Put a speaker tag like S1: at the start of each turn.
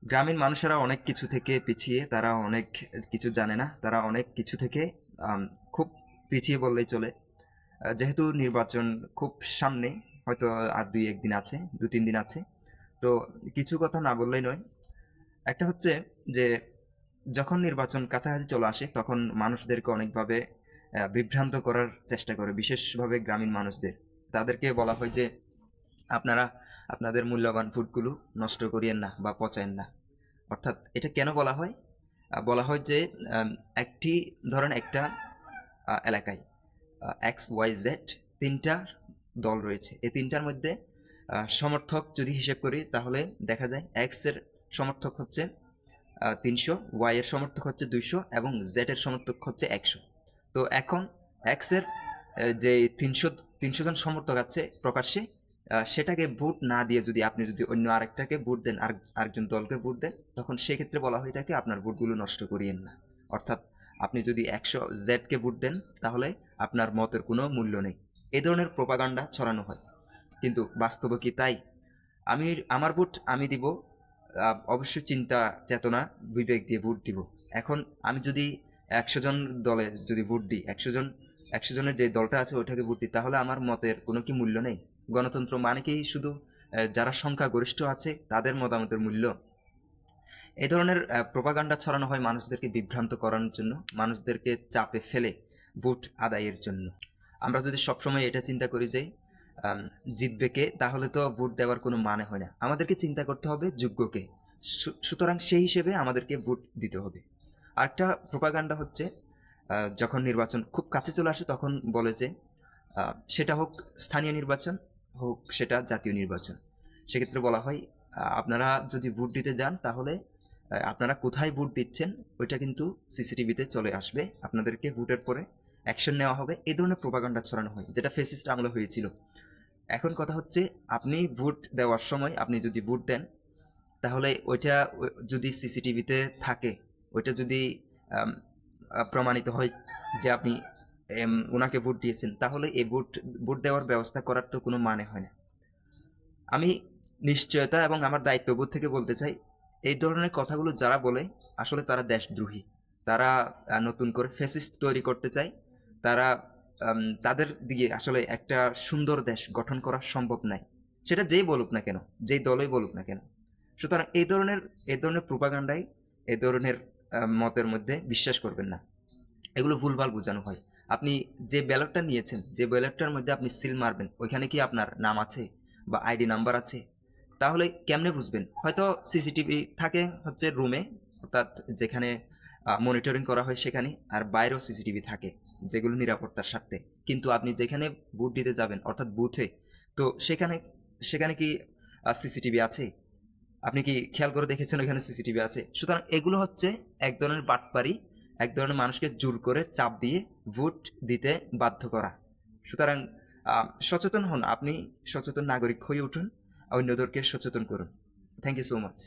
S1: গ্রামীণ মানুষেরা অনেক কিছু থেকে পিছিয়ে, তারা অনেক কিছু জানে না, তারা অনেক কিছু থেকে খুব পিছিয়ে বললেই চলে। যেহেতু নির্বাচন খুব সামনে, হয়তো আর দুই একদিন আছে, দু তিন দিন আছে। তো কিছু কথা না বললেই নয়। একটা হচ্ছে যে যখন নির্বাচন কাছাকাছি চলে আসে তখন মানুষদেরকে অনেকভাবে বিভ্রান্ত করার চেষ্টা করে, বিশেষভাবে গ্রামীণ মানুষদের। তাদেরকে বলা হয় যে আপনারা আপনাদের মূল্যবান ভোটগুলো নষ্ট করিয়েন না বা পচায়েন না। অর্থাৎ এটা কেন বলা হয়? বলা হয় যে আম, একটি ধরেন একটা এলাকায় এক্স ওয়াই জেড তিনটা দল রয়েছে। এই তিনটার মধ্যে সমর্থক যদি হিসেব করি তাহলে দেখা যায় এক্স এর সমর্থক হচ্ছে 300, ওয়াই এর সমর্থক হচ্ছে 200 এবং জেড এর সমর্থক হচ্ছে 100। তো এখন এক্স এর যে 300 জন সমর্থক আছে প্রকাশ্যে, সেটাকে ভোট না দিয়ে যদি আপনি যদি অন্য আরেকটাকে ভোট দেন, আরেকজন দলকে ভোট দেন, তখন সেক্ষেত্রে বলা হয়ে থাকে আপনার ভোটগুলো নষ্ট করিয়েন না। অর্থাৎ আপনি যদি 100 জেডকে ভোট দেন তাহলে আপনার মতের কোনো মূল্য নেই। এই ধরনের প্রোপাগান্ডা ছড়ানো হয়, কিন্তু বাস্তবে কি তাই? আমি আমার ভোট আমি দিব, অবশ্যই চিন্তা চেতনা বিবেক দিয়ে ভোট দিব। এখন আমি যদি 100 জন দলে যদি ভোট দিই, 100 জনের যে দলটা আছে ওইটাকে ভোট দিই, তাহলে আমার মতের কোনো কি মূল্য নেই? গণতন্ত্র মানে কি শুধু যারা সংখ্যাগরিষ্ঠ আছে তাদের মতামতের মূল্য? এই ধরনের প্রোপাগান্ডা ছড়ানো হয় মানুষদেরকে বিভ্রান্ত করানোর জন্য, মানুষদেরকে চাপে ফেলে ভোট আদায়ের জন্য। আমরা যদি সবসময় এটা চিন্তা করি যে আম, জিতবে কে, তাহলে তো ভোট দেওয়ার কোনো মানে হয় না। আমাদেরকে চিন্তা করতে হবে যোগ্যকে। সুতরাং সেই হিসেবে আমাদেরকে ভোট দিতে হবে। আরেকটা প্রোপাগান্ডা হচ্ছে যখন নির্বাচন খুব কাছে চলে আসে তখন বলে যে সেটা হোক স্থানীয় নির্বাচন, হোক সেটা জাতীয় নির্বাচন, সেক্ষেত্রে বলা হয় আপনারা যদি ভোট দিতে যান তাহলে আপনারা কোথায় ভোট দিচ্ছেন ওইটা কিন্তু সিসিটিভিতে চলে আসবে, আপনাদেরকে ভোটের পরে অ্যাকশন নেওয়া হবে। এই ধরনের প্রোপাগান্ডা ছড়ানো হয়, যেটা ফেসিস্ট আমলে হয়েছিল। এখন কথা হচ্ছে, আপনি ভোট দেওয়ার সময় আপনি যদি ভোট দেন তাহলে ওইটা যদি সিসিটিভিতে থাকে, ওইটা যদি আম, প্রমাণিত হয় যে আপনি ওনাকে ভোট দিয়েছেন, তাহলে এই ভোট ভোট দেওয়ার ব্যবস্থা করার তো কোনো মানে হয় না। আমি নিশ্চয়তা এবং আমার দায়িত্ববোধ থেকে বলতে চাই, এই ধরনের কথাগুলো যারা বলে আসলে তারা দেশদ্রোহী। তারা নতুন করে ফ্যাসিস্ট তৈরি করতে চায়। তারা তাদের দিয়ে আসলে একটা সুন্দর দেশ গঠন করা সম্ভব নয়, সেটা যেই বলুক না কেন, যেই দলই বলুক না কেন। সুতরাং এই ধরনের প্রোপাগান্ডায়, এই ধরনের মতের মধ্যে বিশ্বাস করবেন না। এগুলো ভুলভাল বোঝানো হয়। আপনি যে ব্যালটটা নিয়েছেন, যে ব্যালটটার মধ্যে আপনি সিল মারবেন, ওইখানে কি আপনার নাম আছে বা আইডি নাম্বার আছে? তাহলে কেমনে বুঝবেন? হয়তো সিসিটিভি থাকে হচ্ছে রুমে, অর্থাৎ যেখানে মনিটরিং করা হয় সেখানে, আর বাইরেও সিসিটিভি থাকে যেগুলো নিরাপত্তার স্বার্থে। কিন্তু আপনি যেখানে ভোট দিতে যাবেন অর্থাৎ বুথে, তো সেখানে সেখানে কি সিসিটিভি আছে? আপনি কি খেয়াল করে দেখেছেন ওইখানে সিসিটিভি আছে? সুতরাং এগুলো হচ্ছে এক ধরনের বাটপারি, এক ধরনের মানুষকে জোর করে চাপ দিয়ে ভোট দিতে বাধ্য করা। সুতরাং সচেতন হন, আপনি সচেতন নাগরিক হয়ে উঠুন, অন্যদেরকে সচেতন করুন। Thank you so much.